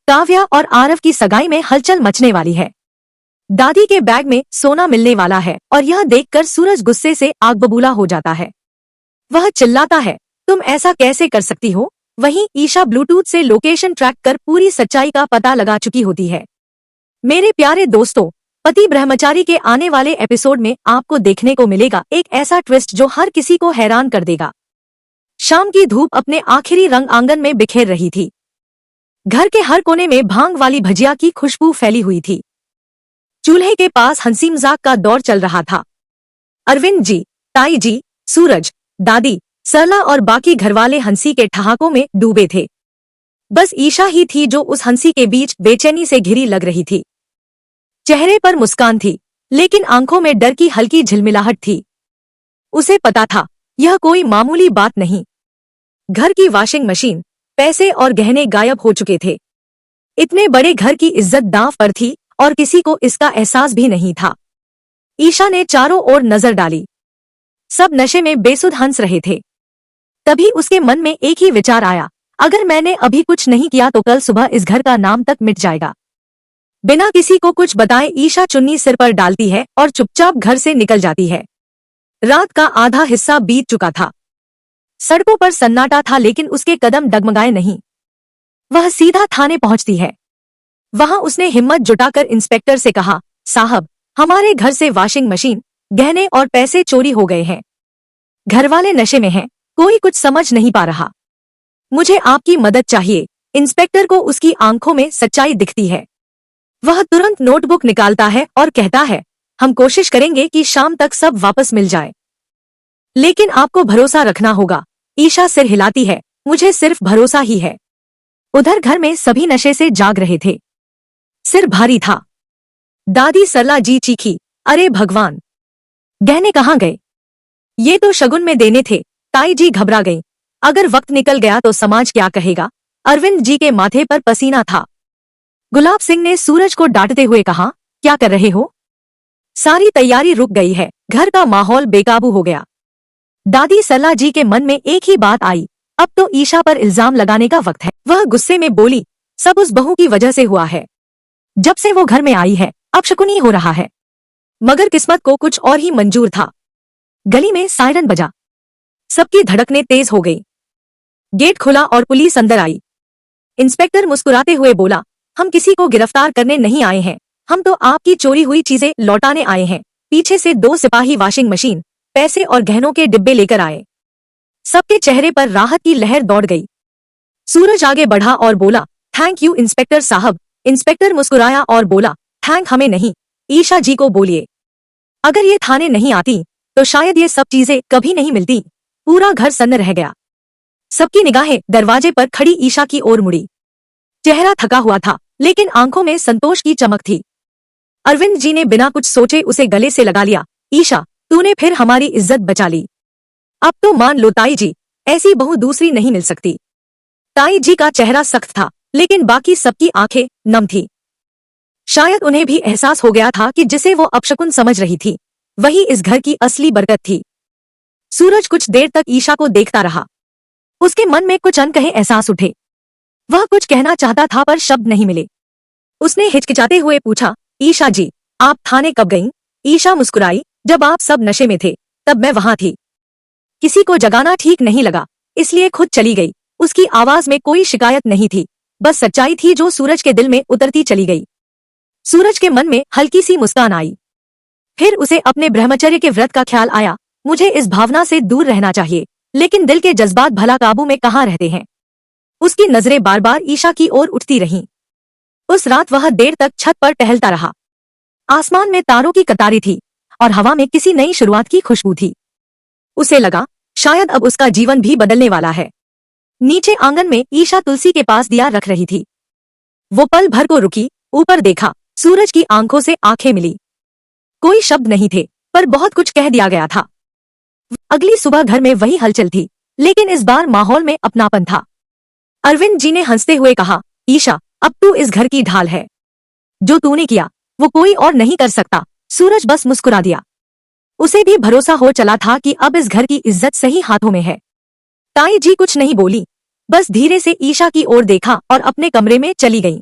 काव्या और आरव की सगाई में हलचल मचने वाली है। दादी के बैग में सोना मिलने वाला है और यह देखकर सूरज गुस्से से आग बबूला हो जाता है। वह चिल्लाता है, तुम ऐसा कैसे कर सकती हो? वहीं ईशा ब्लूटूथ से लोकेशन ट्रैक कर पूरी सच्चाई का पता लगा चुकी होती है। मेरे प्यारे दोस्तों, पति ब्रह्मचारी के आने वाले एपिसोड में आपको देखने को मिलेगा एक ऐसा ट्विस्ट जो हर किसी को हैरान कर देगा। शाम की धूप अपने आखिरी रंग आंगन में बिखेर रही थी। घर के हर कोने में भांग वाली भजिया की खुशबू फैली हुई थी। चूल्हे के पास हंसी मजाक का दौर चल रहा था। अरविंद जी, ताई जी, सूरज, दादी, सरला और बाकी घरवाले हंसी के ठहाकों में डूबे थे। बस ईशा ही थी जो उस हंसी के बीच बेचैनी से घिरी लग रही थी। चेहरे पर मुस्कान थी, लेकिन आंखों में डर की हल्की झिलमिलाहट थी। उसे पता था, यह कोई मामूली बात नहीं। घर की वॉशिंग मशीन, पैसे और गहने गायब हो चुके थे। इतने बड़े घर की इज्जत दांव पर थी और किसी को इसका एहसास भी नहीं था। ईशा ने चारों ओर नजर डाली। सब नशे में बेसुध हंस रहे थे। तभी उसके मन में एक ही विचार आया, अगर मैंने अभी कुछ नहीं किया तो कल सुबह इस घर का नाम तक मिट जाएगा। बिना किसी को कुछ बताए ईशा चुन्नी सिर पर डालती है और चुपचाप घर से निकल जाती है। रात का आधा हिस्सा बीत चुका था। सड़कों पर सन्नाटा था, लेकिन उसके कदम डगमगाए नहीं। वह सीधा थाने पहुंचती है। वहां उसने हिम्मत जुटाकर इंस्पेक्टर से कहा, साहब, हमारे घर से वॉशिंग मशीन, गहने और पैसे चोरी हो गए हैं। घरवाले नशे में हैं, कोई कुछ समझ नहीं पा रहा। मुझे आपकी मदद चाहिए। इंस्पेक्टर को उसकी आंखों में सच्चाई दिखती है। वह तुरंत नोटबुक निकालता है और कहता है, हम कोशिश करेंगे कि शाम तक सब वापस मिल जाए, लेकिन आपको भरोसा रखना होगा। ईशा सिर हिलाती है, मुझे सिर्फ भरोसा ही है। उधर घर में सभी नशे से जाग रहे थे। सिर भारी था। दादी सरला जी चीखी, अरे भगवान, गहने कहाँ गए? ये तो शगुन में देने थे। ताई जी घबरा गई, अगर वक्त निकल गया तो समाज क्या कहेगा? अरविंद जी के माथे पर पसीना था। गुलाब सिंह ने सूरज को डांटते हुए कहा, क्या कर रहे हो? सारी तैयारी रुक गई है। घर का माहौल बेकाबू हो गया। दादी सरला जी के मन में एक ही बात आई, अब तो ईशा पर इल्जाम लगाने का वक्त है। वह गुस्से में बोली, सब उस बहू की वजह से हुआ है। जब से वो घर में आई है अपशकुनी हो रहा है। मगर किस्मत को कुछ और ही मंजूर था। गली में सायरन बजा। सबकी धड़कनें तेज हो गई। गेट खुला और पुलिस अंदर आई। इंस्पेक्टर मुस्कुराते हुए बोला, हम किसी को गिरफ्तार करने नहीं आए हैं, हम तो आपकी चोरी हुई चीजें लौटाने आए हैं। पीछे से 2 सिपाही वॉशिंग मशीन, पैसे और गहनों के डिब्बे लेकर आए। सबके चेहरे पर राहत की लहर दौड़ गई। सूरज आगे बढ़ा और बोला, थैंक यू इंस्पेक्टर साहब। इंस्पेक्टर मुस्कुराया और बोला, थैंक हमें नहीं, ईशा जी को बोलिए। अगर ये थाने नहीं आती तो शायद ये सब चीजें कभी नहीं मिलती। पूरा घर सन्न रह गया। सबकी निगाहें दरवाजे पर खड़ी ईशा की ओर मुड़ी। चेहरा थका हुआ था, लेकिन आंखों में संतोष की चमक थी। अरविंद जी ने बिना कुछ सोचे उसे गले से लगा लिया। ईशा, तूने फिर हमारी इज्जत बचा ली। अब तो मान लो ताई जी, ऐसी बहू दूसरी नहीं मिल सकती। ताई जी का चेहरा सख्त था, लेकिन बाकी सबकी आंखें नम थी। शायद उन्हें भी एहसास हो गया था कि जिसे वो अपशकुन समझ रही थी, वही इस घर की असली बरकत थी। सूरज कुछ देर तक ईशा को देखता रहा। उसके मन में कुछ अनकहे एहसास उठे। वह कुछ कहना चाहता था पर शब्द नहीं मिले। उसने हिचकिचाते हुए पूछा, ईशा जी, आप थाने कब गईं? ईशा मुस्कुराई, जब आप सब नशे में थे तब मैं वहां थी। किसी को जगाना ठीक नहीं लगा, इसलिए खुद चली गई। उसकी आवाज में कोई शिकायत नहीं थी, बस सच्चाई थी जो सूरज के दिल में उतरती चली गई। सूरज के मन में हल्की सी मुस्कान आई। फिर उसे अपने ब्रह्मचर्य के व्रत का ख्याल आया। मुझे इस भावना से दूर रहना चाहिए, लेकिन दिल के जज्बात भला काबू में कहाँ रहते हैं। उसकी नजरें बार बार ईशा की ओर उठती रहीं। उस रात वह देर तक छत पर टहलता रहा। आसमान में तारों की कतारें थी और हवा में किसी नई शुरुआत की खुशबू थी। उसे लगा, शायद अब उसका जीवन भी बदलने वाला है। नीचे आंगन में ईशा तुलसी के पास दिया रख रही थी। वो पल भर को रुकी, ऊपर देखा। सूरज की आंखों से आंखें मिली। कोई शब्द नहीं थे, पर बहुत कुछ कह दिया गया था। अगली सुबह घर में वही हलचल थी, लेकिन इस बार माहौल में अपनापन था। अरविंद जी ने हंसते हुए कहा, ईशा, अब तू इस घर की ढाल है। जो तूने किया वो कोई और नहीं कर सकता। सूरज बस मुस्कुरा दिया। उसे भी भरोसा हो चला था कि अब इस घर की इज्जत सही हाथों में है। ताई जी कुछ नहीं बोली, बस धीरे से ईशा की ओर देखा और अपने कमरे में चली गईं।